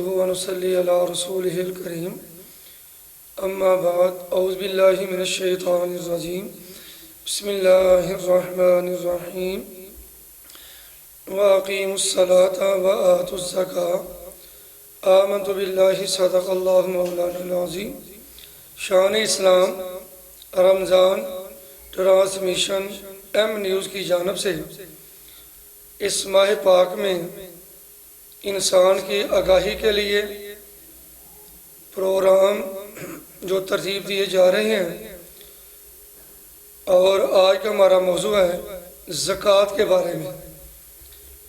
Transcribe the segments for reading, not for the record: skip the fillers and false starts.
نحمده ونصلي على رسوله الكريم اما بعد اعوذ باللہ من الشیطان الرجیم بسم اللہ الرحمن الرحیم واقیموا الصلاة وآتوا الزکاة آمنت باللہ صدق اللہ مولانا العظیم۔ شان اسلام رمضان ٹرانسمیشن ایم نیوز کی جانب سے اس ماہ پاک میں انسان کی آگاہی کے لیے پروگرام جو ترتیب دیے جا رہے ہیں، اور آج کا ہمارا موضوع ہے زکوٰۃ کے بارے میں۔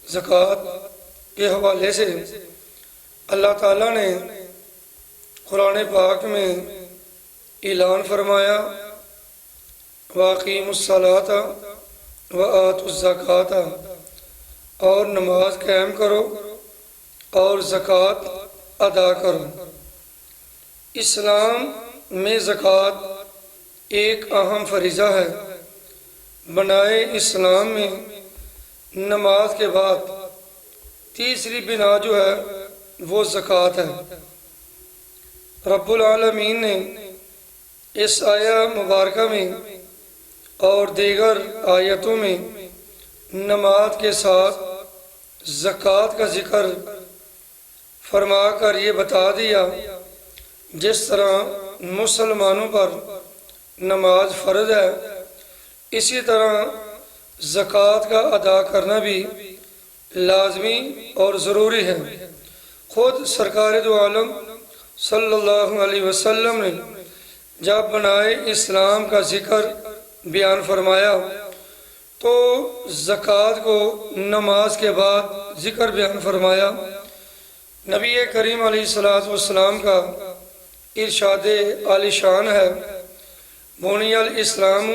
زکوٰۃ کے حوالے سے اللہ تعالیٰ نے قرآن پاک میں اعلان فرمایا واقیموا الصلاۃ وآتوا الزکاۃ، اور نماز قائم کرو اور زکوٰۃ ادا کرو۔ اسلام میں زکوٰۃ ایک اہم فریضہ ہے۔ بنائے اسلام میں نماز کے بعد تیسری بنا جو ہے وہ زکوٰۃ ہے۔ رب العالمین نے اس آیہ مبارکہ میں اور دیگر آیتوں میں نماز کے ساتھ زکوٰۃ کا ذکر فرما کر یہ بتا دیا جس طرح مسلمانوں پر نماز فرض ہے، اسی طرح زکوٰۃ کا ادا کرنا بھی لازمی اور ضروری ہے۔ خود سرکار دو عالم صلی اللہ علیہ وسلم نے جب بنائے اسلام کا ذکر بیان فرمایا تو زکوٰۃ کو نماز کے بعد ذکر بیان فرمایا۔ نبی کریم علیہ السلام کا ارشاد عالی شان ہے، بنی الاسلام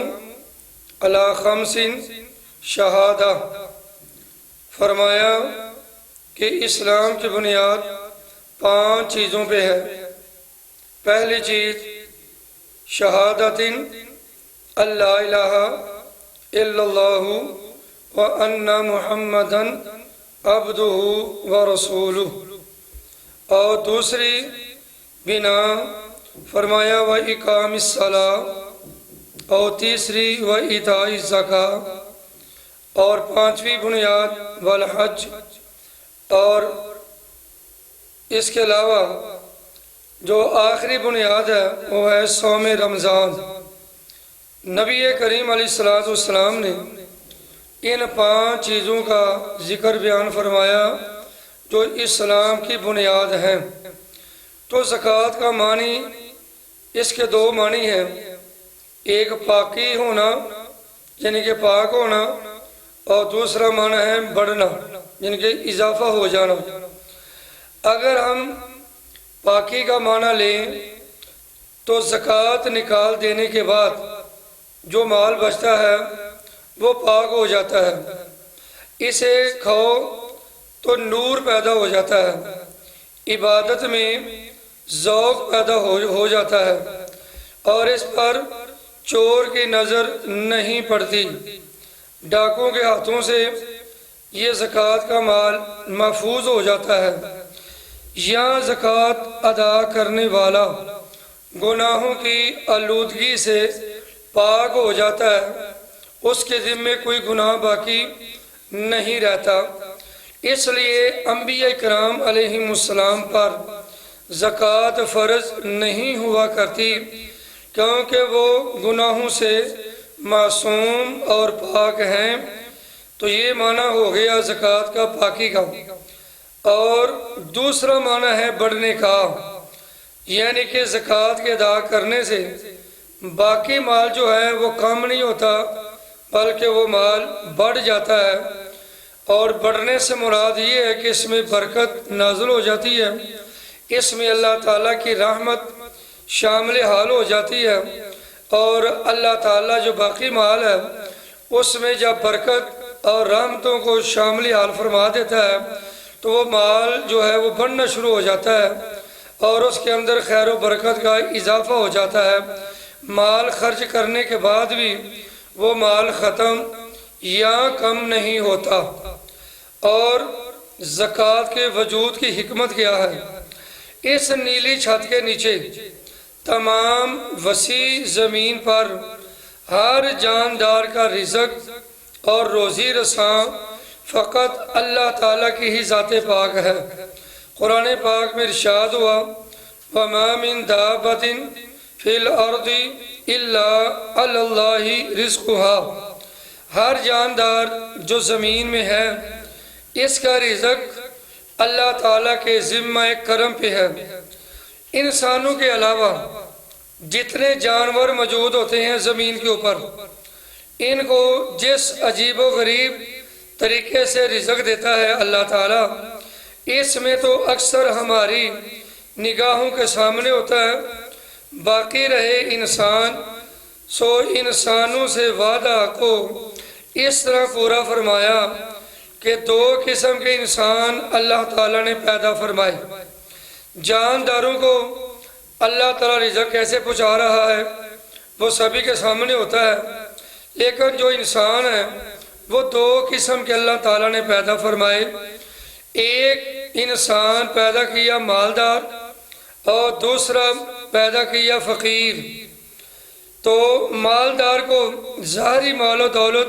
علی خمس شہادہ، فرمایا کہ اسلام کی بنیاد 5 چیزوں پہ ہے۔ پہلی چیز شہادت اللہ الہ الا اللہ وان محمدا عبدہ ورسولہ، اور دوسری بنا فرمایا وإقام الصلاۃ، اور تیسری وإیتاء الزکاۃ، اور 5ویں بنیاد والحج، اور اس کے علاوہ جو آخری بنیاد ہے وہ ہے صوم رمضان۔ نبی کریم علیہ السلام نے ان 5 چیزوں کا ذکر بیان فرمایا جو اسلام کی بنیاد ہیں۔ تو زکوٰۃ کا معنی، اس کے 2 معنی ہیں، ایک پاکی ہونا یعنی کہ پاک ہونا، اور دوسرا معنی ہے بڑھنا یعنی کہ اضافہ ہو جانا۔ اگر ہم پاکی کا معنی لیں تو زکوٰۃ نکال دینے کے بعد جو مال بچتا ہے وہ پاک ہو جاتا ہے، اسے کھاؤ تو نور پیدا ہو جاتا ہے، عبادت میں ذوق پیدا ہو جاتا ہے، اور اس پر چور کی نظر نہیں پڑتی۔ ڈاکوں کے ہاتھوں سے یہ زکوٰۃ کا مال محفوظ ہو جاتا ہے۔ یہاں زکوٰۃ ادا کرنے والا گناہوں کی آلودگی سے پاک ہو جاتا ہے، اس کے ذمے کوئی گناہ باقی نہیں رہتا۔ اس لیے انبیاء کرام علیہم السلام پر زکوٰۃ فرض نہیں ہوا کرتی، کیونکہ وہ گناہوں سے معصوم اور پاک ہیں۔ تو یہ معنی ہو گیا زکوٰۃ کا پاکی کا۔ اور دوسرا معنی ہے بڑھنے کا، یعنی کہ زکوٰۃ کے ادا کرنے سے باقی مال جو ہے وہ کم نہیں ہوتا بلکہ وہ مال بڑھ جاتا ہے۔ اور بڑھنے سے مراد یہ ہے کہ اس میں برکت نازل ہو جاتی ہے، اس میں اللہ تعالیٰ کی رحمت شامل حال ہو جاتی ہے، اور اللہ تعالیٰ جو باقی مال ہے اس میں جب برکت اور رحمتوں کو شامل حال فرما دیتا ہے تو وہ مال جو ہے وہ بڑھنا شروع ہو جاتا ہے، اور اس کے اندر خیر و برکت کا اضافہ ہو جاتا ہے۔ مال خرچ کرنے کے بعد بھی وہ مال ختم یا کم نہیں ہوتا۔ اور زکوٰۃ کے وجود کی حکمت کیا ہے؟ اس نیلی چھت کے نیچے تمام وسیع زمین پر ہر جاندار کا رزق اور روزی رساں فقط اللہ تعالیٰ کی ہی ذات پاک ہے۔ قرآن پاک میں ارشاد ہوا وَمَا مِن دَابَّةٍ فِي الْأَرْضِ إِلَّا عَلَى اللَّهِ رِزْقُهَا، ہر جاندار جو زمین میں ہے اس کا رزق اللہ تعالیٰ کے ذمہ کرم پہ ہے۔ انسانوں کے علاوہ جتنے جانور موجود ہوتے ہیں زمین کے اوپر، ان کو جس عجیب و غریب طریقے سے رزق دیتا ہے اللہ تعالیٰ، اس میں تو اکثر ہماری نگاہوں کے سامنے ہوتا ہے۔ باقی رہے انسان، سو انسانوں سے وعدہ کو اس طرح پورا فرمایا کہ دو قسم کے انسان اللہ تعالیٰ نے پیدا فرمائے۔ جانداروں کو اللہ تعالیٰ رزق کیسے پہنچا رہا ہے وہ سبھی کے سامنے ہوتا ہے، لیکن جو انسان ہے وہ دو قسم کے اللہ تعالیٰ نے پیدا فرمائے۔ ایک انسان پیدا کیا مالدار اور دوسرا پیدا کیا فقیر۔ تو مالدار کو ظاہری مال و دولت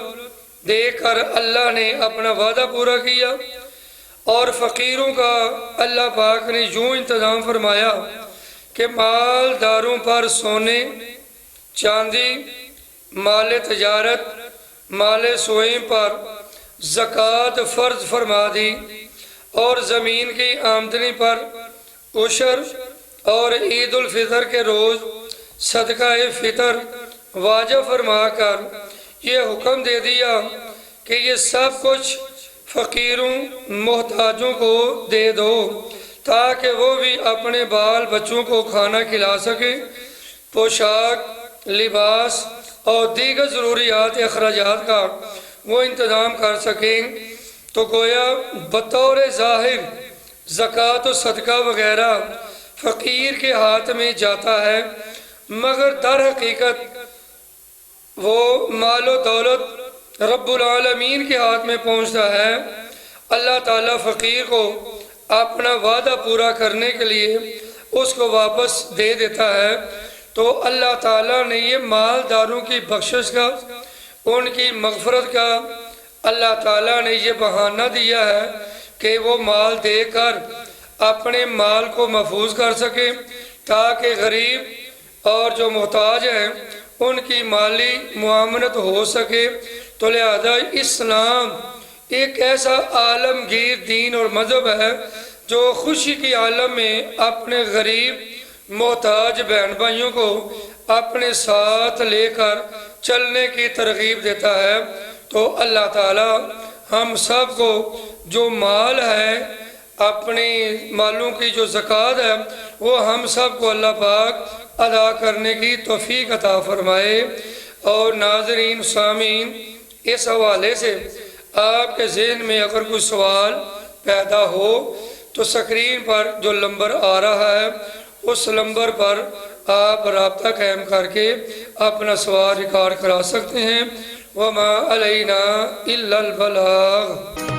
دے کر اللہ نے اپنا وعدہ پورا کیا، اور فقیروں کا اللہ پاک نے یوں انتظام فرمایا کہ مالداروں پر سونے چاندی، مال تجارت، مال سوئم پر زکوٰۃ فرض فرما دی، اور زمین کی آمدنی پر عشر اور عید الفطر کے روز صدقہ فطر واجب فرما کر یہ حکم دے دیا کہ یہ سب کچھ فقیروں محتاجوں کو دے دو تاکہ وہ بھی اپنے بال بچوں کو کھانا کھلا سکیں، پوشاک، لباس اور دیگر ضروریات اخراجات کا وہ انتظام کر سکیں۔ تو گویا بطور ظاہر زکوٰۃ و صدقہ وغیرہ فقیر کے ہاتھ میں جاتا ہے، مگر در حقیقت وہ مال و دولت رب العالمین کے ہاتھ میں پہنچتا ہے۔ اللہ تعالیٰ فقیر کو اپنا وعدہ پورا کرنے کے لیے اس کو واپس دے دیتا ہے۔ تو اللہ تعالیٰ نے یہ مالداروں کی بخشش کا، ان کی مغفرت کا اللہ تعالیٰ نے یہ بہانہ دیا ہے کہ وہ مال دے کر اپنے مال کو محفوظ کر سکے، تاکہ غریب اور جو محتاج ہیں ان کی مالی معاونت ہو سکے۔ تو لہذا اسلام ایک ایسا عالمگیر دین اور مذہب ہے جو خوشی کی عالم میں اپنے غریب محتاج بہن بھائیوں کو اپنے ساتھ لے کر چلنے کی ترغیب دیتا ہے۔ تو اللہ تعالی ہم سب کو جو مال ہے، اپنی مالوں کی جو زکوٰۃ ہے، وہ ہم سب کو اللہ پاک ادا کرنے کی توفیق عطا فرمائے۔ اور ناظرین سامعین، اس حوالے سے آپ کے ذہن میں اگر کوئی سوال پیدا ہو تو سکرین پر جو نمبر آ رہا ہے اس نمبر پر آپ رابطہ قائم کر کے اپنا سوال ریکارڈ کرا سکتے ہیں۔ وَمَا عَلَيْنَا إِلَّا الْبَلَاغُ۔